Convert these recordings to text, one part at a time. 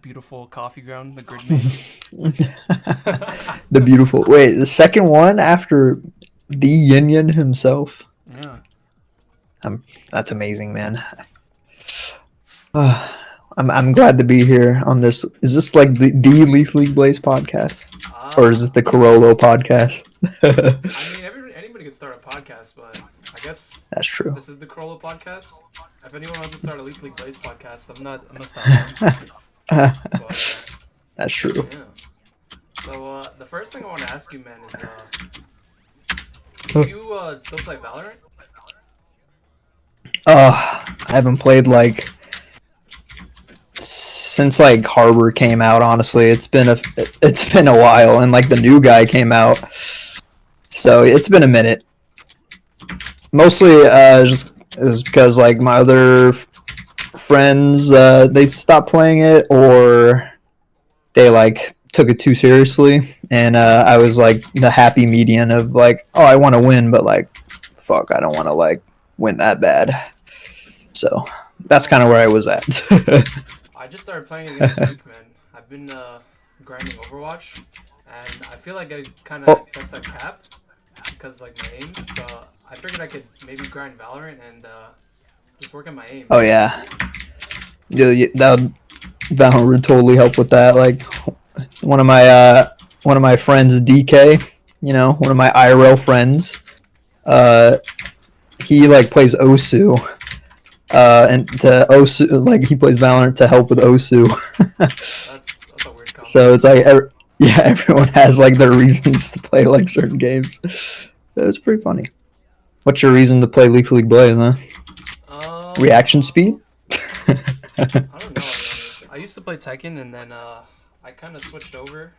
beautiful coffee ground, the grid name. The beautiful. Wait, the second one after the Yin Yin himself. Yeah. That's amazing, man. I'm glad to be here on this. Is this like the Leaf League Blaze podcast, or is Uh, it the Corollo podcast? I mean, anybody could start a podcast, but I guess That's true. this is the Corolla podcast. If anyone wants to start a Leaf League Blaze podcast, I'm not stopping. But That's true. yeah. So the first thing I want to ask you, man, is do you still play Valorant? I haven't played like since like Harbor came out. Honestly, it's been a while, and like the new guy came out, so it's been a minute. Mostly, just it was because like my other friends they stopped playing it, or they like took it too seriously, and I was like the happy median of like, oh, I want to win, but like, fuck, I don't want to like win that bad. So that's kind of where I was at. I just started playing again this week, man. I've been grinding Overwatch, and I feel like I kind of that's a cap because like my aim. So I figured I could maybe grind Valorant and just work on my aim. Oh yeah, yeah, that would totally help with that. Like one of my friends, DK, one of my IRL friends, he like plays Osu. And to Osu, like he plays Valorant to help with Osu. That's a weird combo. So it's like, everyone has like their reasons to play like certain games. It's pretty funny. What's your reason to play Leaf League Blaze, huh? Reaction speed? I don't know. I used to play Tekken, and then I kind of switched over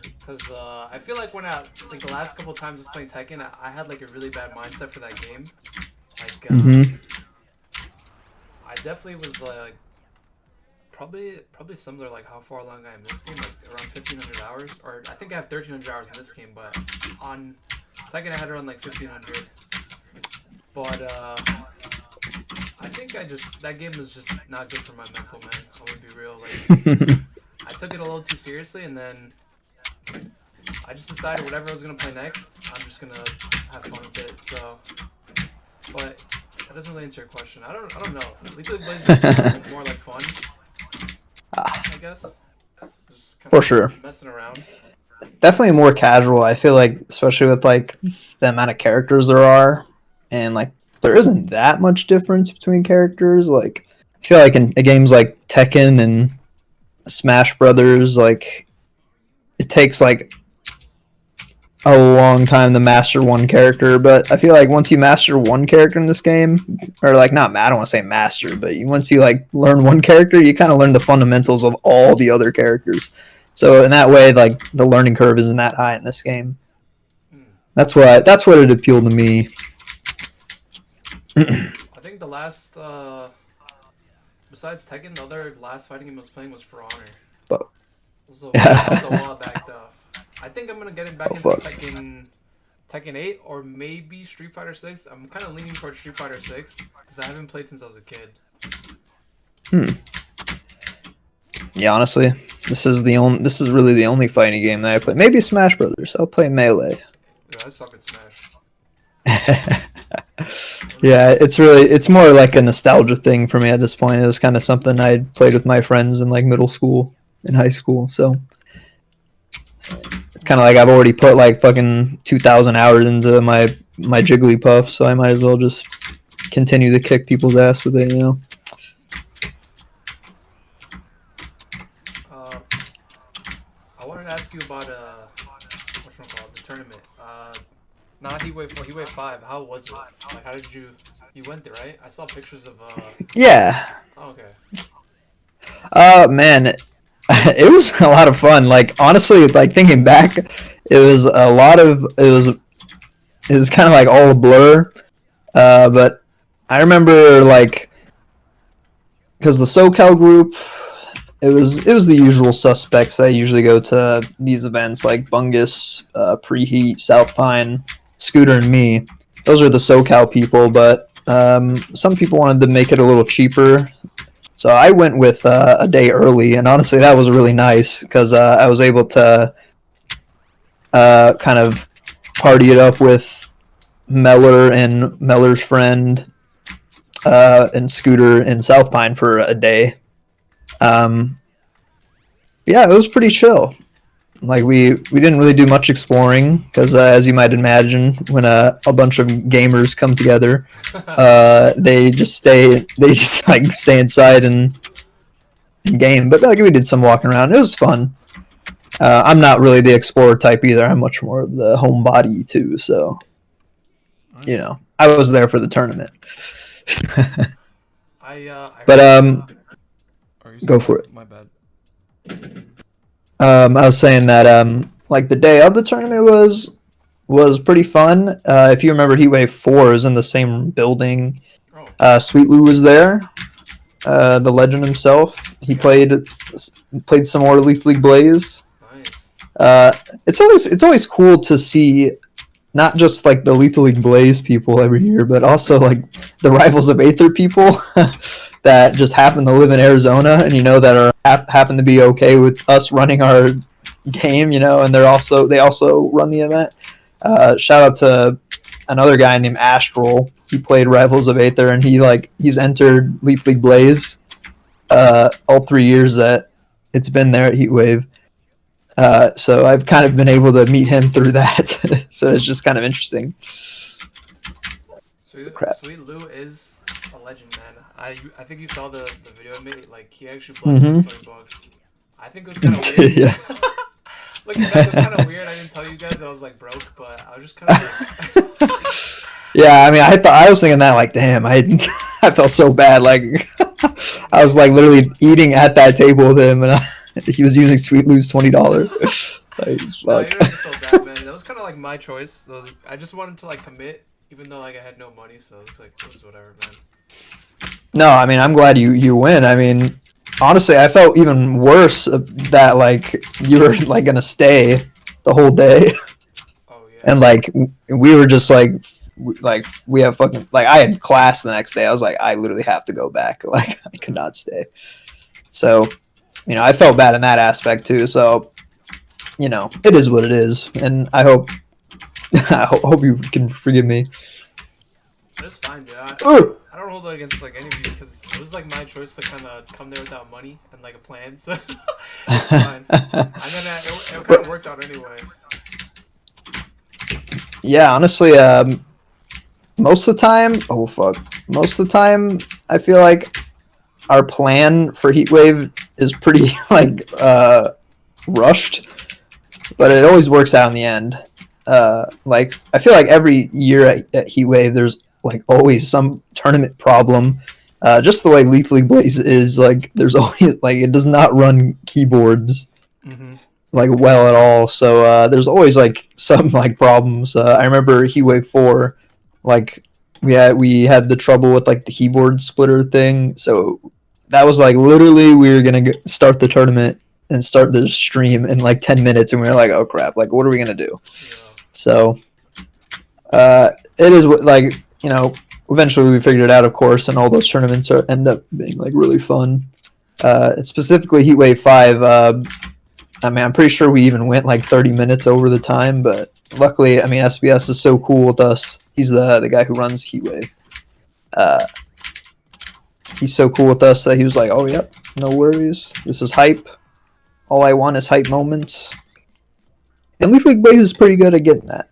because I feel like when like the last couple times I was playing Tekken, I had like a really bad mindset for that game. Like, I definitely was like probably similar like how far along I am in this game, like around 1,500 hours, or I think I have 1,300 hours in this game, but on Tekken I had around like 1,500. But I think that game was just not good for my mental, man. I would be real. Like I took it a little too seriously, and then I just decided whatever I was gonna play next, I'm just gonna have fun with it. So, but that doesn't really answer your question. I don't know. League of Legends is just more like fun, I guess. Just kind For of sure. messing around. Definitely more casual. I feel like, especially with like the amount of characters there are, and like there isn't that much difference between characters. Like I feel like in games like Tekken and Smash Brothers, like it takes like a long time to master one character, but I feel like once you master one character in this game, or like not, I don't want to say master, but once you like learn one character, you kind of learn the fundamentals of all the other characters. So in that way, like the learning curve isn't that high in this game. That's what it appealed to me. I think the last, besides Tekken, the other last fighting game I was playing was For Honor. But That was a while back though. I think I'm gonna get it back into fuck. Tekken 8 or maybe Street Fighter 6. I'm kind of leaning towards Street Fighter 6 because I haven't played since I was a kid. Yeah, honestly, this is really the only fighting game that I play. Maybe Smash Brothers. I'll play Melee. Yeah, I suck at Smash. Yeah, it's more like a nostalgia thing for me at this point. It was kind of something I played with my friends in like middle school and high school, so it's kind of like I've already put like fucking 2,000 hours into my Jigglypuff, so I might as well just continue to kick people's ass with it, I wanted to ask you about the tournament. Not Heatwave 4, Heatwave 5. How was it? Like, how did you went there, right? I saw pictures of Yeah. Oh, okay. Man, it was a lot of fun. Like honestly, like thinking back, it was kind of like all a blur. But I remember like because the SoCal group, it was the usual suspects that usually go to these events like Bungus, Preheat, South Pine, Scooter, and me. Those are the SoCal people, but some people wanted to make it a little cheaper. So I went with a day early, and honestly, that was really nice because I was able to kind of party it up with Meller and Meller's friend and Scooter in South Pine for a day. Um, yeah, it was pretty chill. Like we didn't really do much exploring because as you might imagine, when a bunch of gamers come together, they just like stay inside and game. But like we did some walking around. It was fun. I'm not really the explorer type either. I'm much more of the homebody too. So you know, I was there for the tournament. I But heard. go for it. My bad. I was saying that like the day of the tournament was pretty fun. If you remember, Heatwave 4 is in the same building. Oh. Sweet Lou was there. The legend himself. He played some more Leaf League Blaze. Nice. It's always cool to see not just like the Lethal League Blaze people every year, but also like the Rivals of Aether people that just happen to live in Arizona and that are happen to be okay with us running our game, and they also run the event. Shout out to another guy named Astral. He played Rivals of Aether and he's entered Lethal League Blaze all 3 years that it's been there at Heatwave. So I've kind of been able to meet him through that. So it's just kind of interesting. Sweet Lou is a legend, man. I think you saw the video I made. Like he actually blessed me $20. I think it was kind of weird. Yeah. Looking back, it was kind of weird. I didn't tell you guys that I was like broke, but I was just kind of like... Yeah, I mean, I was thinking that like, damn, I felt so bad. Like I was like literally eating at that table with him, and he was using Sweet Lou's $20. No, you don't have to feel bad, man. That was kind of like my choice. I just wanted to like commit, even though like I had no money, so it's like it was whatever, man. No, I mean, I'm glad you win. I mean, honestly, I felt even worse that like you were like gonna stay the whole day. Oh yeah. And like we were just like we have fucking like I had class the next day. I was like, I literally have to go back. Like I could not stay. So, I felt bad in that aspect too. So, it is what it is, and I hope you can forgive me. It's fine, dude. I don't hold it against like any of you because it was like my choice to kind of come there without money and like a plan. So it's fine. And then it kind of worked out anyway. Yeah, honestly, most of the time, I feel like our plan for Heatwave is pretty like rushed, but it always works out in the end. Like I feel like every year at Heatwave, there's like always some tournament problem. Just the way Lethal League Blaze is, like there's always like it does not run keyboards like well at all. So there's always like some like problems. I remember Heatwave 4, like we had the trouble with like the keyboard splitter thing. So that was like literally we were gonna start the tournament and start the stream in like 10 minutes, and we were like, oh crap, like what are we gonna do? Yeah. So it is like eventually we figured it out, of course, and all those tournaments end up being like really fun. Specifically Heatwave 5. I mean, I'm pretty sure we even went like 30 minutes over the time, but luckily, I mean, SBS is so cool with us. He's the guy who runs Heatwave. He's so cool with us that he was like, oh, yep, no worries. This is hype. All I want is hype moments. And Leaf League Blaze is pretty good at getting that.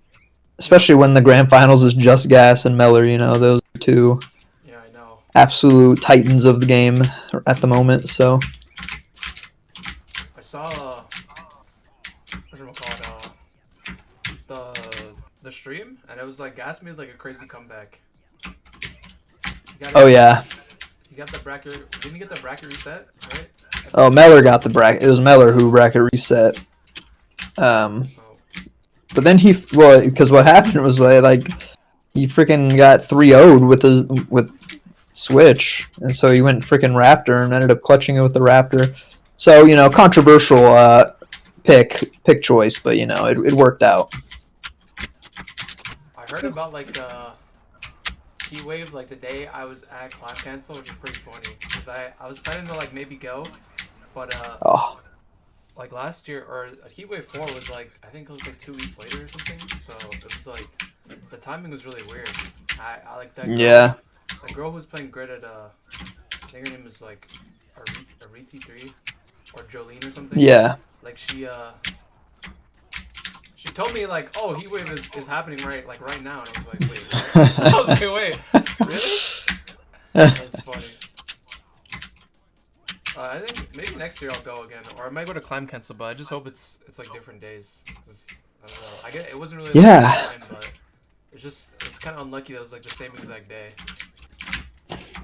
Especially when the grand finals is Just Gas and Meller, those are two absolute titans of the game at the moment, so... I saw the stream, and it was like Gas made like a crazy comeback. Yeah. You got the bracket. Didn't you get the bracket reset, right? Oh, Meller got the bracket. It was Meller who bracket reset. But then because what happened was like he freaking got 3-0'd with Switch, and so he went freaking Raptor and ended up clutching it with the Raptor. So controversial pick choice, but it worked out. I heard about like Heatwave like the day I was at class cancel, which is pretty funny because I was planning to like maybe go, but Oh, like last year or Heatwave 4 was like I think it was like 2 weeks later or something. So it was like the timing was really weird. I like that girl. yeah. The girl who's playing grid at I think her name is like Ariti3 or Jolene or something. Yeah. Like she told me like, oh, Heatwave is happening right now, and I was like, wait, what? I was like, wait, really? That's funny. I think maybe next year I'll go again, or I might go to Climb Cancel, but I just hope it's like different days. 'Cause, I don't know. I get it wasn't really Yeah. time, but it's kind of unlucky that it was like the same exact day.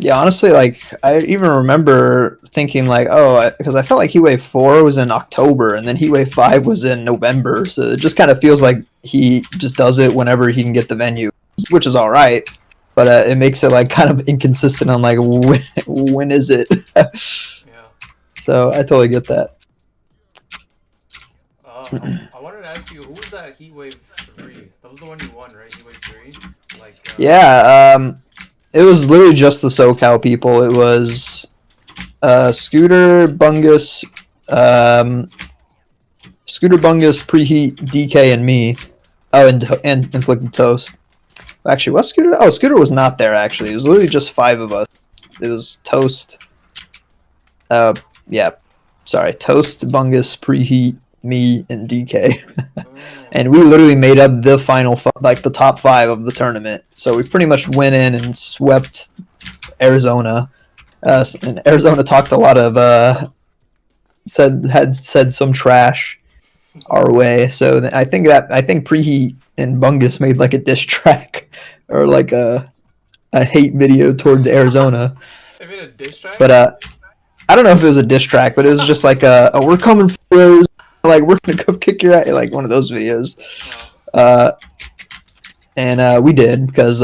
Yeah, honestly, like I even remember thinking like, oh, because I felt like Heatwave 4 was in October, and then Heatwave 5 was in November. So it just kind of feels like he just does it whenever he can get the venue, which is all right. But it makes it like kind of inconsistent on like when is it? Yeah. So I totally get that. I wanted to ask you, who was that Heatwave 3? That was the one you won, right? Heatwave 3. Like. Yeah. It was literally just the SoCal people. It was Scooter, Bungus, Preheat, DK, and me. Oh, and Inflicted Toast. Actually, was Scooter? Oh, Scooter was not there, actually. It was literally just 5 of us. It was Toast. Yeah. Sorry. Toast, Bungus, Preheat, me, and DK. And we literally made up the final, like the top 5 of the tournament. So we pretty much went in and swept Arizona. And Arizona talked a lot of, had said some trash our way. So I think Preheat and Bungus made like a diss track or like a hate video towards Arizona. They made a diss track? But I don't know if it was a diss track, but it was just like we're coming for those. Like we're gonna go kick your ass, like one of those videos. And we did because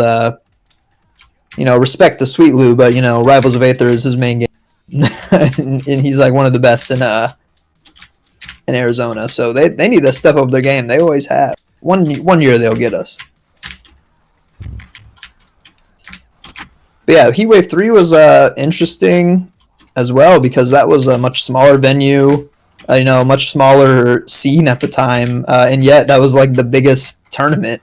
respect to Sweet Lou, but Rivals of Aether is his main game, and he's like one of the best in Arizona. So they need to step up their game. They always have. One year they'll get us. But yeah, Heatwave 3 was interesting as well because that was a much smaller venue. Much smaller scene at the time, and yet that was like the biggest tournament.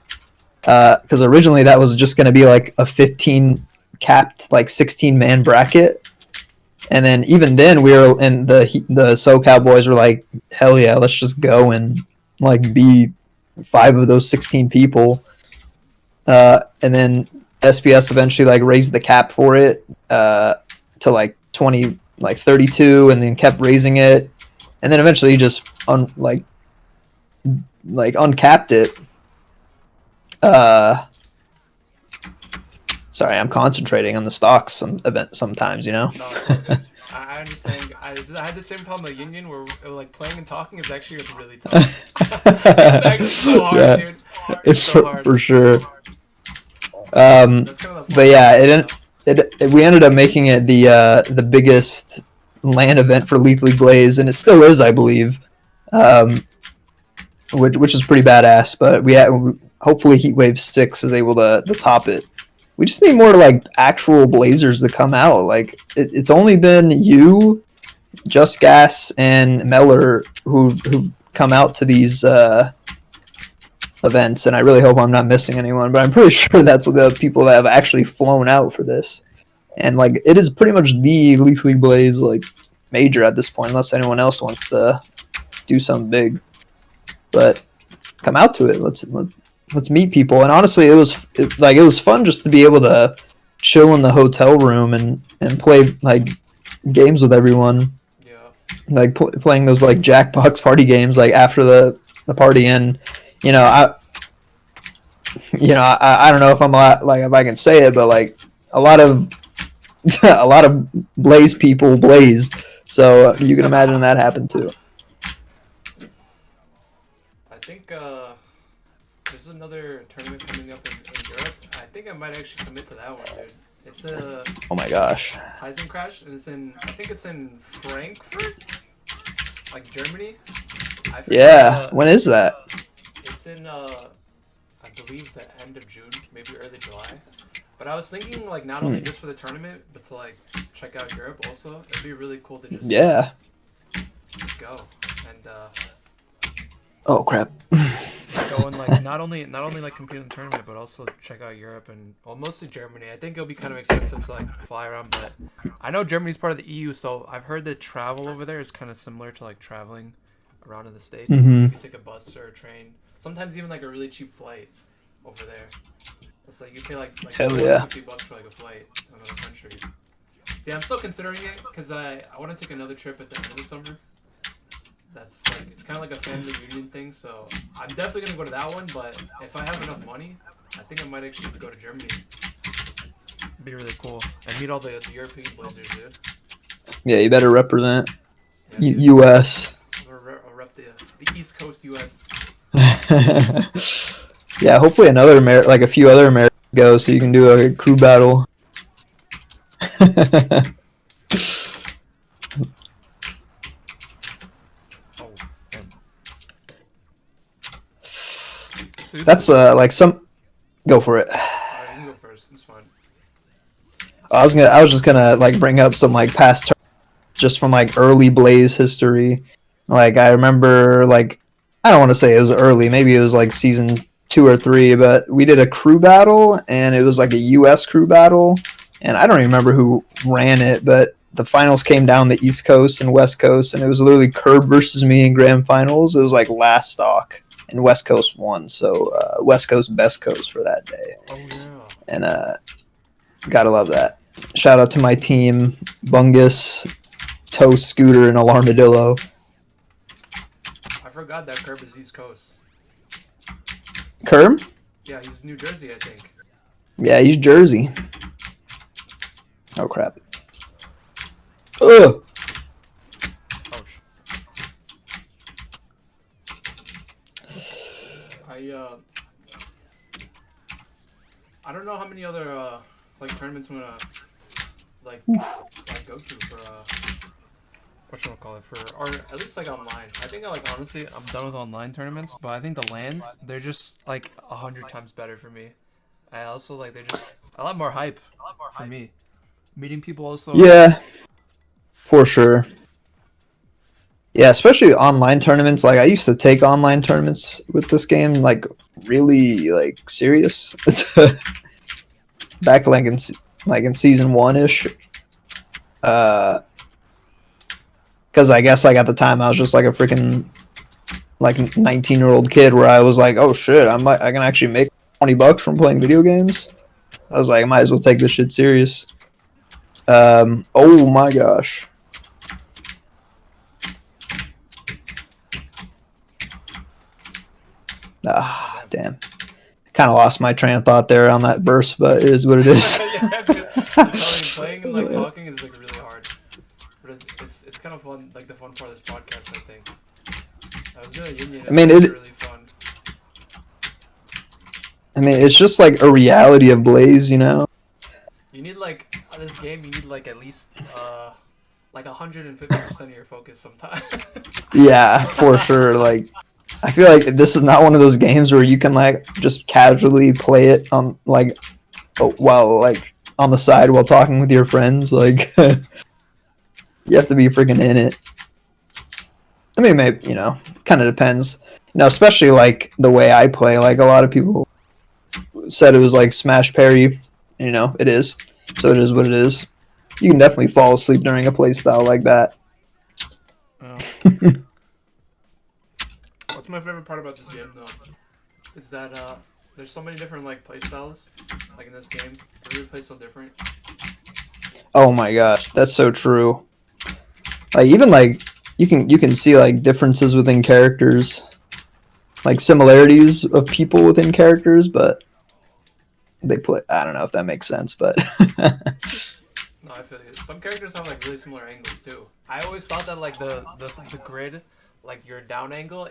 Because originally that was just going to be like a 15 capped, like 16-man bracket, and then even then we were in the SoCal boys were like, hell yeah, let's just go and like be 5 of those 16 people. And then SPS eventually like raised the cap for it to like 20, like 32, and then kept raising it. And then eventually he just uncapped it. Sorry, I'm concentrating on the stocks event sometimes, No, it's all good. I understand. I had the same problem at Union where like playing and talking is actually really tough. It's actually so hard, yeah, dude. it's so hard. for sure. That's kind of But yeah, we ended up making it the biggest LAN event for Lethally Blaze, and it still is, I believe, which is pretty badass. But hopefully Heatwave 6 is able to top it. We just need more like actual Blazers to come out. Like it's only been you, Just Gas, and Meller who've come out to these events, and I really hope I'm not missing anyone. But I'm pretty sure that's the people that have actually flown out for this. And like it is pretty much the Lethally Blaze like major at this point, unless anyone else wants to do something big. But come out to it. Let's meet people. And honestly, it was fun just to be able to chill in the hotel room and play like games with everyone. Yeah. Like playing those like Jackbox party games like after the party. And I don't know if I'm like if I can say it, but like a lot of Blaze people blaze, so you can imagine that happened too. I think there's another tournament coming up in Europe. I think I might actually commit to that one, dude. It's Oh my gosh. It's Heisen Crash, and I think it's in Frankfurt, like Germany. Yeah. When is that? It's in I believe the end of June, maybe early July. But I was thinking like not only just for the tournament, but to like check out Europe also. It'd be really cool to just go and Oh crap. go and like not only like compete in the tournament, but also check out Europe and well mostly Germany. I think it'll be kind of expensive to like fly around, but I know Germany's part of the EU, so I've heard that travel over there is kind of similar to like traveling around in the States. You can take a bus or a train, sometimes even like a really cheap flight over there. It's like you pay like Hell yeah. $50 for like a flight to another country. See, I'm still considering it because I want to take another trip at the end of the summer. That's like it's kind of like a family reunion thing, so I'm definitely gonna go to that one. But if I have enough money, I think I might actually go to Germany. It'd be really cool and meet all the European Blazers, dude. Yeah, you better represent Yeah, U.S. I'll rep the East Coast U.S. Yeah, hopefully like a few other Americans go, so you can do a crew battle. Oh, damn. So That's like some. Go for it. Alright, you can go first. It's fine. I was just gonna like bring up some like past just from like early Blaze history. Like I remember like I don't want to say it was early, maybe it was like season 2 or 3, but we did a crew battle and it was like a US crew battle and I don't remember who ran it, but the finals came down the East Coast and West Coast and it was literally Curb versus me in grand finals. It was like last stock and West Coast won, so West Coast best coast for that day. Oh yeah. And gotta love that. Shout out to my team, Bungus, Toast, Scooter, and Alarmadillo. I forgot that Curb is East Coast. Kerm? Yeah, he's New Jersey, I think. Yeah, he's Jersey. Oh crap. Ugh. Ouch. I don't know how many other like tournaments I'm gonna like go to for whatchamacallit, for or at least like online. I think like honestly I'm done with online tournaments, but I think the LANs they're just like 100 times better for me. I also like they're just a lot more hype for me. Meeting people also. Yeah, for sure. Yeah, especially online tournaments. Like I used to take online tournaments with this game, like really like serious. Back like in season 1-ish. Because I guess like at the time I was just like a freaking like 19-year-old kid where I was like, oh shit, I can actually make $20 from playing video games. I was like, I might as well take this shit serious. Oh my gosh. Ah, damn. Kind of lost my train of thought there on that burst, but it is what it is. Yeah, dude. I'm telling you, playing and like talking is like really hard. But it's kind of fun, like the fun part of this podcast, I think. I was doing a union. I mean, it was really fun. I mean, it's just like a reality of Blaze, you know? You need like on this game, you need like at least like 150% of your focus sometimes. Yeah, for sure. Like, I feel like this is not one of those games where you can like just casually play it on like while like on the side while talking with your friends. Like, you have to be freaking in it. I mean, maybe, you know, kind of depends. You know, especially like the way I play. Like a lot of people said it was like smash parry. You know, it is. So it is what it is. You can definitely fall asleep during a play style like that. Oh. What's my favorite part about this game, though, is that there's so many different like play styles, like in this game. Every play so different. Oh my gosh, that's so true. Like even like you can see like differences within characters, like similarities of people within characters, but they play. I don't know if that makes sense, but No, I feel you. Some characters have like really similar angles too. I always thought that like the grid, like your down angle,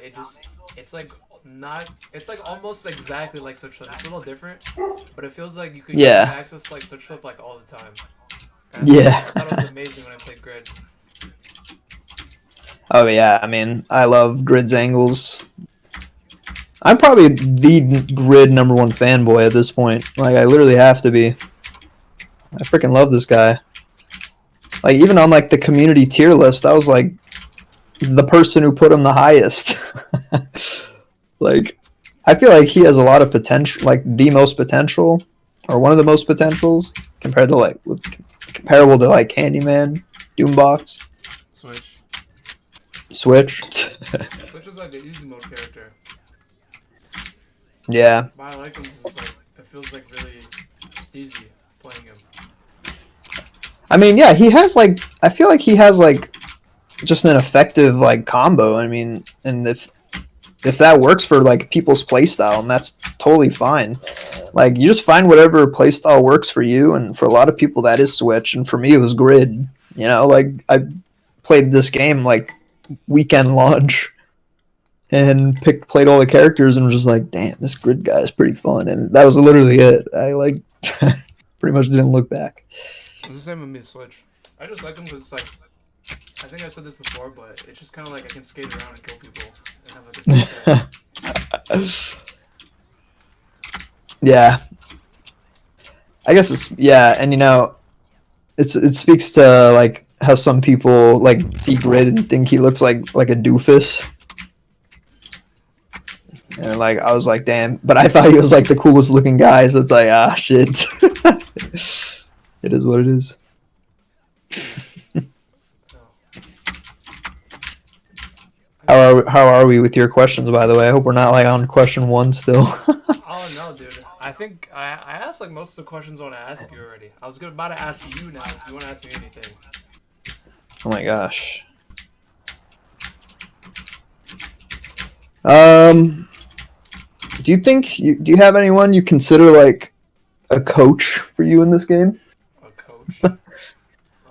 it's like not, it's like almost exactly like switch flip. It's a little different, but it feels like you could get access to like switch flip like all the time. And yeah. I thought it was amazing when I played grid. Oh yeah, I mean, I love Grid's angles. I'm probably the Grid #1 fanboy at this point. Like, I literally have to be. I freaking love this guy. Like, even on like the community tier list, I was like the person who put him the highest. Like, I feel like he has a lot of potential, like the most potential, or one of the most potentials compared to like comparable to like Candyman, Doombox, Switch. Switch. Switch is like the easy mode character. Yeah. But I like him because like, it feels like really steezy playing him. I mean, yeah, he has like, I feel like he has like just an effective like combo. I mean, and if that works for like people's playstyle, and that's totally fine. Like, you just find whatever playstyle works for you, and for a lot of people that is Switch, and for me it was Grid. You know, like I played this game like weekend launch and played all the characters and was just like, damn, this Grid guy is pretty fun, and that was literally it. I like pretty much didn't look back. It's the same with me, Switch. I just like him because it's like, I think I said this before, but it's just kind of like I can skate around and kill people and have like a Yeah, I guess it's, yeah, and you know, it speaks to like how some people like see Grid and think he looks like a doofus. And like, I was like, damn, but I thought he was like the coolest looking guy, so it's like, ah, shit. It is what it is. How are we with your questions, by the way? I hope we're not like on question 1 still. Oh no, dude. I think I asked like most of the questions I want to ask you already. I was about to ask you now. Do you want to ask me anything? Oh my gosh. Do you think do you have anyone you consider like a coach for you in this game? A coach?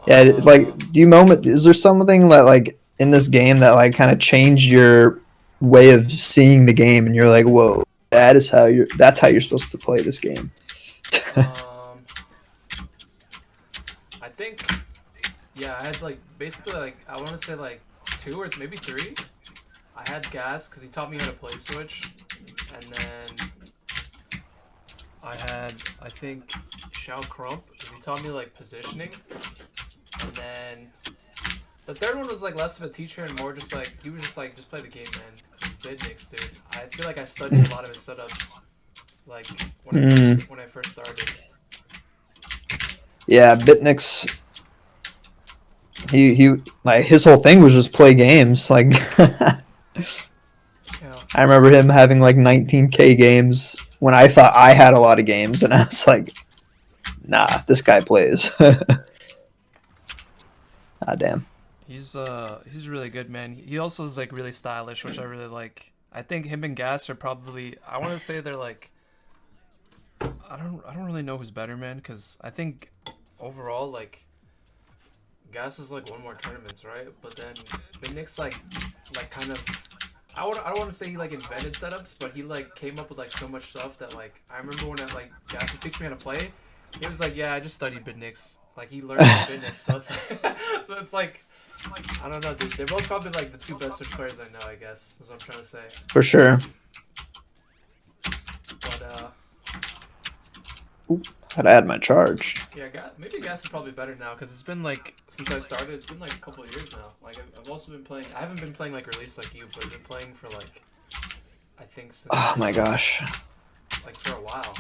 Yeah, like, is there something that like in this game that like kind of changed your way of seeing the game, and you're like, whoa, that's how you're supposed to play this game? I think, yeah, I had like basically like I want to say like 2 or maybe 3. I had Gas because he taught me how to play Switch, and then I had, I think, Shaokrump because he taught me like positioning, and then the third one was like less of a teacher and more just like, he was just like, just play the game, man. Bitnix, dude. I feel like I studied a lot of his setups, like when I first started. Yeah, Bitnix. He like, his whole thing was just play games. Like, Yeah. I remember him having like 19K games when I thought I had a lot of games, and I was like, nah, this guy plays. Ah, damn. He's really good, man. He also is like really stylish, which I really like. I think him and Gas are probably, I want to say they're like, I don't really know who's better, man, because I think overall like Gas is like won more tournaments, right? But then Bitnix like kind of, I don't want to say he like invented setups, but he like came up with like so much stuff that like, I remember when I like Gas was teaching me how to play, he was like, yeah, I just studied Bitnix. Like, he learned Bitnix, so it's like I don't know, dude. They're both probably like the 2 best Switch players I know, I guess, is what I'm trying to say. For sure. But Had I had my charge. yeah, maybe Gas is probably better now because it's been like, since I started, it's been like a couple of years now. Like, I've also been playing. I haven't been playing like release like you, but I've been playing for like, I think since, Oh my gosh. like for a while.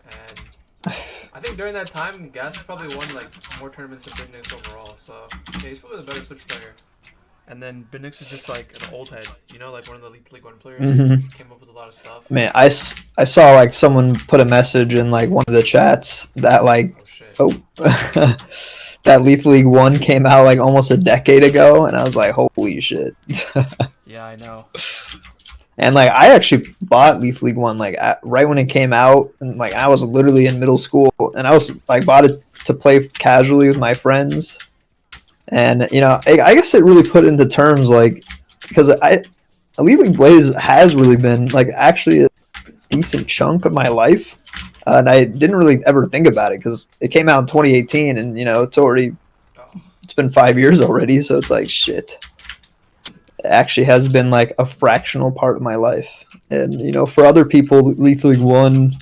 And I think during that time, Gas probably won like more tournaments than Bitnix overall. So yeah, he's probably the better Switch player. And then Bitnix is just like an old head, you know, like one of the League 1 players. Came up with a lot of stuff. Man, I saw like someone put a message in like one of the chats that like, that Lethal League 1 came out like almost a decade ago, and I was like, holy shit. Yeah, I know. And like, I actually bought Lethal League 1 like right when it came out, and like I was literally in middle school, and I was like bought it to play casually with my friends. And you know, I guess it really put into terms like, because Elite League Blaze has really been like actually a decent chunk of my life, and I didn't really ever think about it because it came out in 2018, and you know, it's been 5 years already, so it's like shit. It actually has been like a fractional part of my life. And you know, for other people, Lethal League 1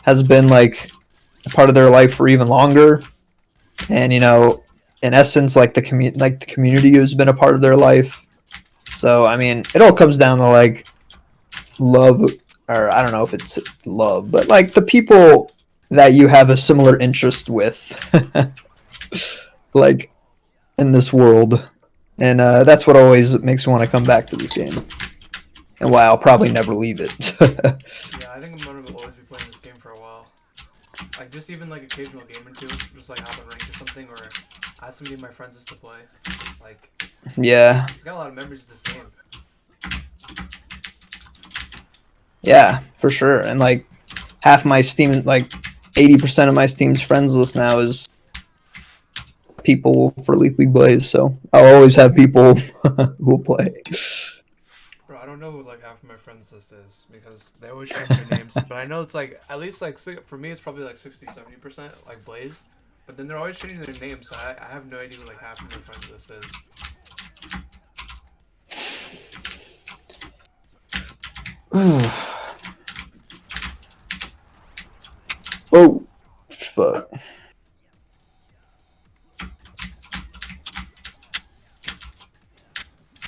has been like a part of their life for even longer. And in essence, like the community has been a part of their life. So I mean, it all comes down to like love, or I don't know if it's love, but like the people that you have a similar interest with, like in this world, and that's what always makes me want to come back to this game, and why I'll probably never leave it. Yeah, I think I'm gonna always be playing this game for a while. Like just even like occasional game or two, just like hop on ranked or something, or ask somebody of my friends just to play. Like, Yeah, it's got a lot of memories of this game. yeah, for sure. And like half my Steam, like 80% of my Steam's friends list now is people for Leaf League Blaze. So I'll always have people who will play. Bro, I don't know who like half of my friends list is because they always change their names. But I know it's like at least like for me it's probably like 60-70% like Blaze. But then they're always changing their names, so I have no idea who like half of my friends list is. Oh, fuck.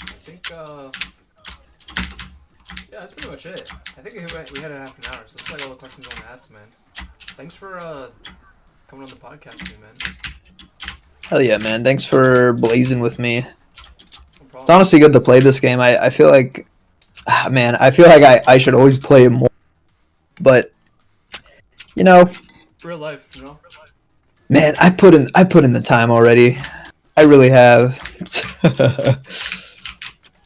I think yeah, that's pretty much it. I think we had a half an hour, so that's like all the questions I want to ask, man. Thanks for coming on the podcast with me, man. Hell yeah, man. Thanks for blazing with me. No It's problem. honestly good to play this game. I feel like, man, I feel like I should always play it more. But, Real life, you know? man, I put in the time already. I really have.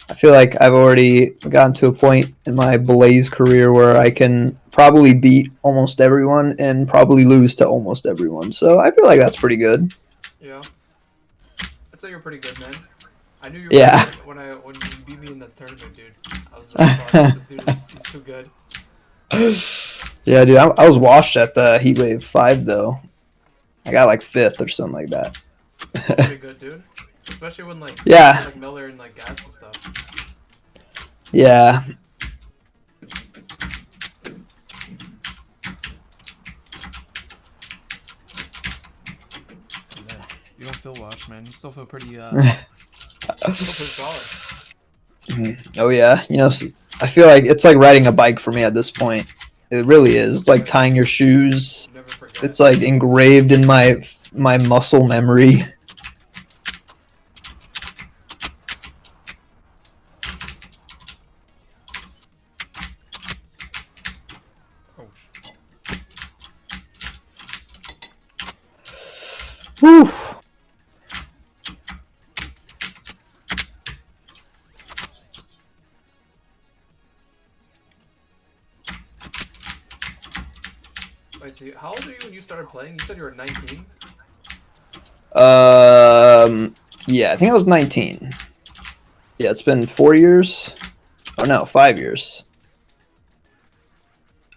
I feel like I've already gotten to a point in my Blaze career where I can probably beat almost everyone and probably lose to almost everyone. So I feel like that's pretty good. Yeah. I'd say you're pretty good, man. I knew you were Yeah. good when you beat me in the tournament, dude. I was like, this dude he's too good. Yeah, dude, I was washed at the Heatwave 5, though. I got like 5th or something like that. Still pretty good, dude. Especially when like Yeah. like Miller and like gas and stuff. Yeah. You don't feel washed, man. You still feel pretty still pretty solid. Oh, yeah. I feel like it's like riding a bike for me at this point. It really is. It's like tying your shoes. You never forget. It's like engraved in my muscle memory. Oh, Whew. wait, so how old are you when you started playing? You said you were 19? Yeah, I think I was 19. Yeah, it's been 4 years. Oh no, 5 years.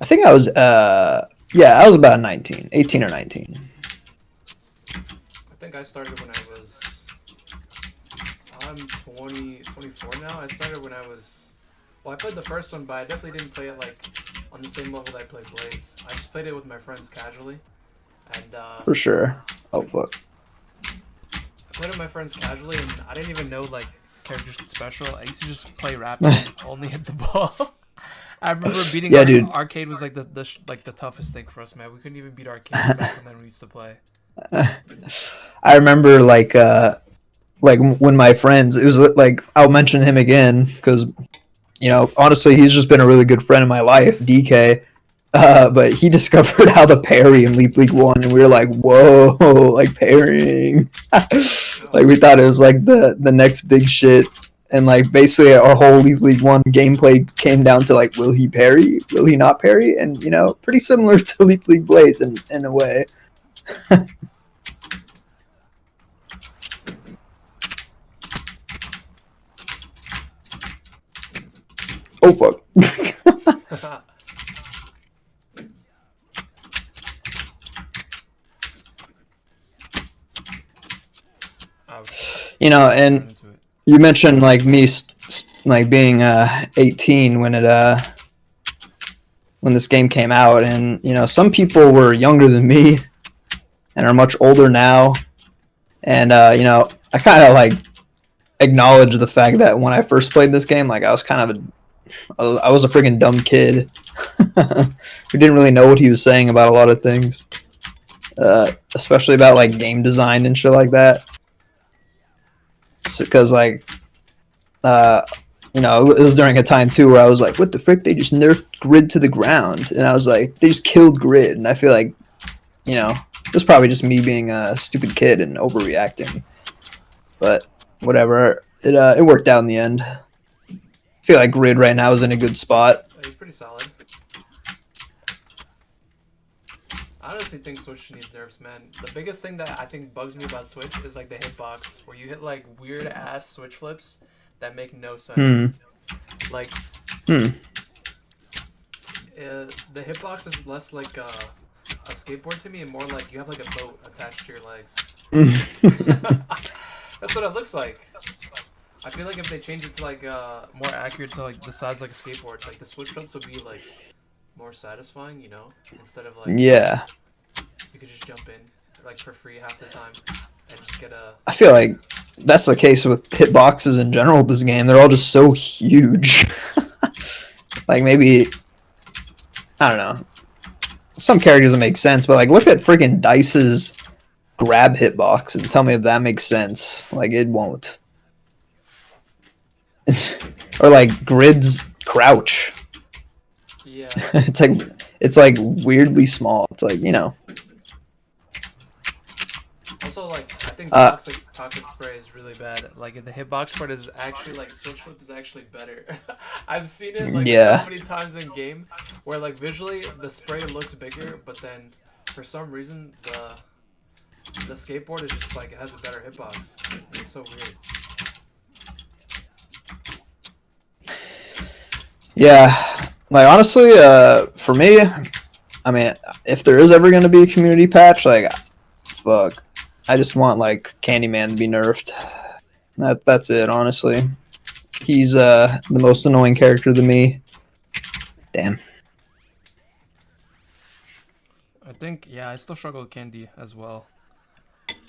I think I was yeah, I was about 19, 18 or 19. I think I started when I was I'm 24 now. I started when I was well, I played the first one, but I definitely didn't play it like on the same level that I played Blaze. I just played it with my friends casually. And For sure. Oh fuck. I played with my friends casually, and I didn't even know like characters get special. I used to just play rapid and only hit the ball. I remember beating dude. arcade was like the toughest thing for us, man. We couldn't even beat arcade back when we used to play. I remember like when my friends, it was like I'll mention him again because honestly he's just been a really good friend in my life, DK. But he discovered how to parry in Leap League 1, and we were like, whoa, like parrying. Like we thought it was like the next big shit. And like basically our whole Leap League 1 gameplay came down to like, will he parry? Will he not parry? And pretty similar to Leap League Blaze in a way. Oh fuck. And you mentioned like me like being 18 when when this game came out, and some people were younger than me and are much older now, and I kind of like acknowledge the fact that when I first played this game, like I was kind of I was a freaking dumb kid who didn't really know what he was saying about a lot of things, especially about like game design and shit like that. Because like, it was during a time too where I was like, "What the frick? They just nerfed Grid to the ground," and I was like, "They just killed Grid," and I feel like, it was probably just me being a stupid kid and overreacting, but whatever. It worked out in the end. I feel like Grid right now is in a good spot. He's pretty solid. I honestly think Switch needs nerfs, man. The biggest thing that I think bugs me about Switch is like the hitbox, where you hit like weird ass Switch flips that make no sense. Like, the hitbox is less like a skateboard to me, and more like you have like a boat attached to your legs. That's what it looks like. I feel like if they change it to like more accurate to like the size like a skateboard, like the switch flips would be like more satisfying, instead of like Yeah. You could just jump in like for free half the time and just get a. I feel like that's the case with hitboxes in general. This game, they're all just so huge. Like maybe I don't know. Some characters that make sense, but like look at freaking Dice's grab hitbox and tell me if that makes sense. Like it won't. Or like Grid's crouch. Yeah. it's like weirdly small. It's like Also, like I think toxic spray is really bad. Like the hitbox part is actually like switch flip is actually better. I've seen it like so many times in game where like visually the spray looks bigger, but then for some reason the skateboard is just like it has a better hitbox. It's so weird. Yeah, like honestly, for me, I mean, if there is ever going to be a community patch, like, fuck, I just want like Candyman to be nerfed. That's it, honestly. He's the most annoying character to me. Damn. I think I still struggle with Candy as well.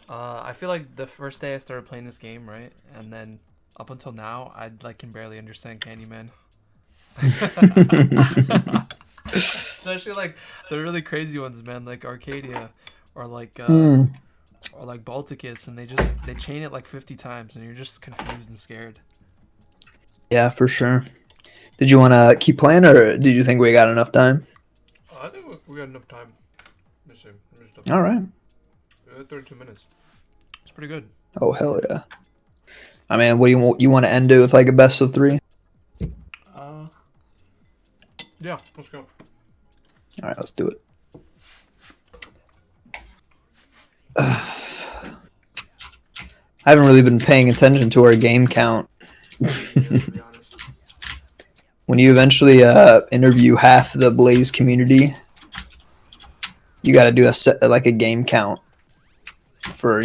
I feel like the first day I started playing this game, right, and then up until now, I like can barely understand Candyman. Especially like the really crazy ones, man, like Arcadia or like Balticus, and they chain it like 50 times and you're just confused and scared. Yeah, for sure. Did you want to keep playing, or did you think we got enough time? I think we got enough time. All right. 32 minutes. It's pretty good. Oh hell yeah. I mean, what do you want to end it with, like a best of 3? Yeah, let's go. All right, let's do it. I haven't really been paying attention to our game count. When you eventually interview half the Blaze community, you got to do a game count for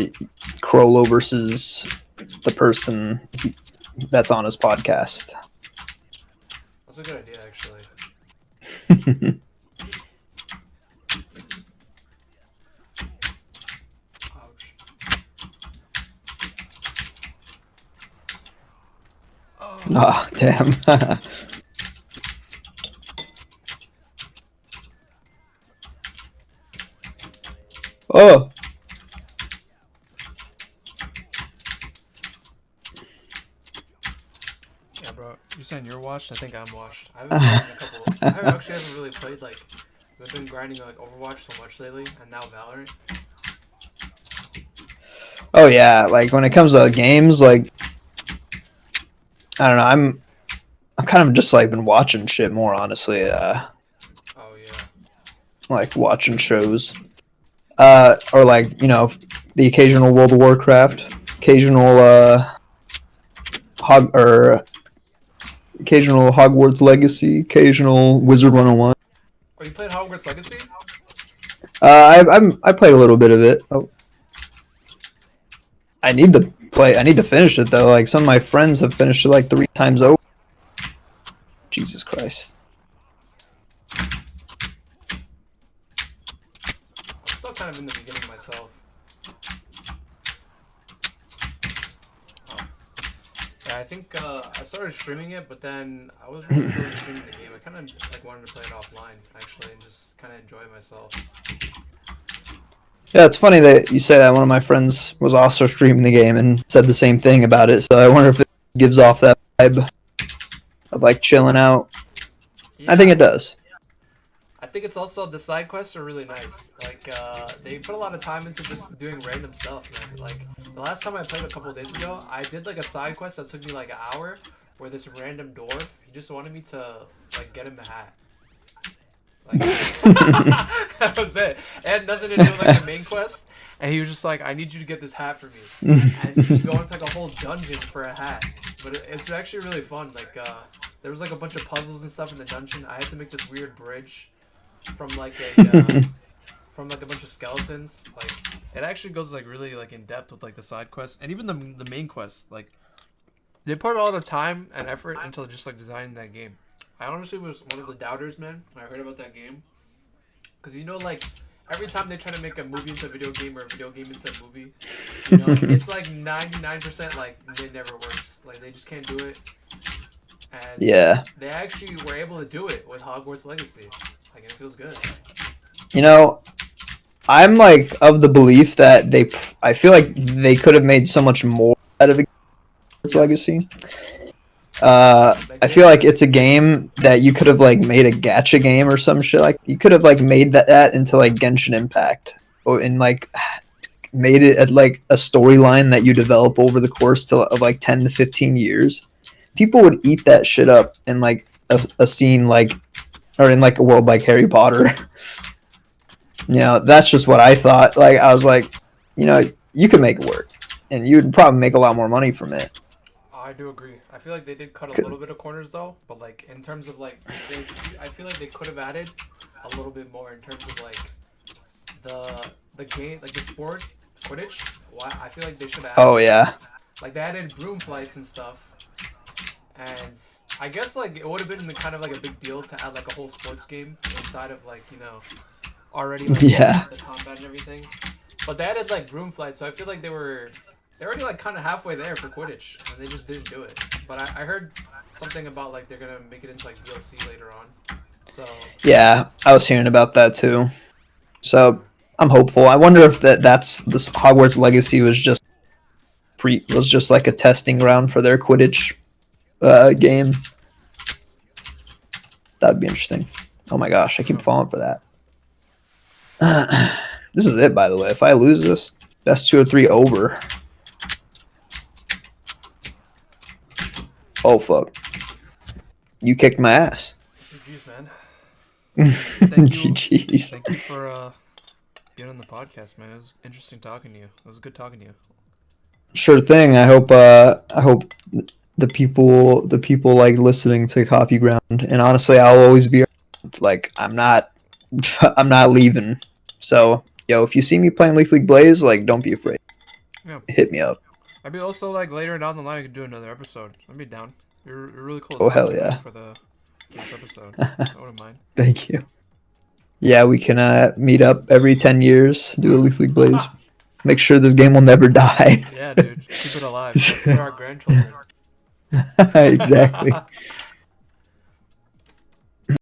Crollo versus the person that's on his podcast. That's a good idea, actually. Ouch. Oh, damn. Oh. Yeah, bro. You're saying you're washed? I think I'm washed. I haven't really played like. I've been grinding like Overwatch so much lately, and now Valorant. Oh yeah, like when it comes to games, like I don't know, I'm kind of just like been watching shit more, honestly. Oh yeah. Like watching shows, or like the occasional World of Warcraft, occasional occasional Hogwarts Legacy, occasional Wizard 101. Oh, you played Hogwarts Legacy? I played a little bit of it. Oh. I need to finish it though. Like some of my friends have finished it like 3 times over. Jesus Christ. kind of in the beginning myself. Oh. Yeah, I think I started streaming it, but then I was really enjoying streaming the game. I kind of like wanted to play it offline actually, and just kind of enjoy myself. Yeah, it's funny that you say that. One of my friends was also streaming the game and said the same thing about it. So I wonder if it gives off that vibe of like chilling out. Yeah. I think it does. I think it's also the side quests are really nice. Like they put a lot of time into just doing random stuff, man. Like the last time I played a couple of days ago, I did like a side quest that took me like an hour, where this random dwarf he just wanted me to like get him a hat. Like that was it. It had nothing to do with like the main quest, and he was just like, "I need you to get this hat for me," and just go into like a whole dungeon for a hat. But it's actually really fun. Like there was like a bunch of puzzles and stuff in the dungeon. I had to make this weird bridge from like a from like a bunch of skeletons. Like it actually goes like really like in depth with like the side quests and even the main quest. Like they put a lot of time and effort into just like designing that game. I honestly was one of the doubters, man, when I heard about that game, because you know like every time they try to make a movie into a video game or a video game into a movie, you know, it's like 99% like it never works. Like they just can't do it. And Yeah. they actually were able to do it with Hogwarts Legacy. Like, it feels good. You know, I'm like of the belief that I feel like they could have made so much more out of Hogwarts Legacy. I feel like it's a game that you could have like made a gacha game or some shit. Like you could have like made that into like Genshin Impact, or in like made it at like a storyline that you develop over the course of like 10 to 15 years. People would eat that shit up in like a scene like, or in like a world like Harry Potter. You know, that's just what I thought. Like I was like, you know, you could make it work, and you'd probably make a lot more money from it. I do agree. I feel like they did cut a little bit of corners though, but like in terms of like, I feel like they could have added a little bit more in terms of like the game, like the sport, Quidditch. Why I feel like they should have. Oh yeah. Like they added broom flights and stuff, and I guess like it would have been kind of like a big deal to add like a whole sports game inside of like, you know, already like Yeah. the combat and everything. But they added like broom flights, so I feel like they're already like kind of halfway there for Quidditch, and they just didn't do it. But I heard something about like they're gonna make it into like DLC later on. So Yeah, I was hearing about that too. So I'm hopeful. I wonder if that's this Hogwarts Legacy was just like a testing ground for their Quidditch game. That'd be interesting. Oh my gosh, I keep falling for that. This is it, by the way. If I lose this, best 2 or 3 over. Oh fuck! You kicked my ass. GG's, man. Thank you. GG's. Thank you for getting on the podcast, man. It was interesting talking to you. It was good talking to you. Sure thing. I hope the people like listening to Coffee Ground, and honestly, I'll always be like, I'm not leaving. So yo, if you see me playing Leaf League Blaze, like, don't be afraid. Yeah. Hit me up. Maybe also like later down the line, I could do another episode. I'd be down. You're really cool. Oh hell yeah! For this episode, I wouldn't mind. Thank you. Yeah, we can meet up every 10 years, do a Leaf League Blaze. Make sure this game will never die. Yeah, dude. Keep it alive for our grandchildren. Exactly.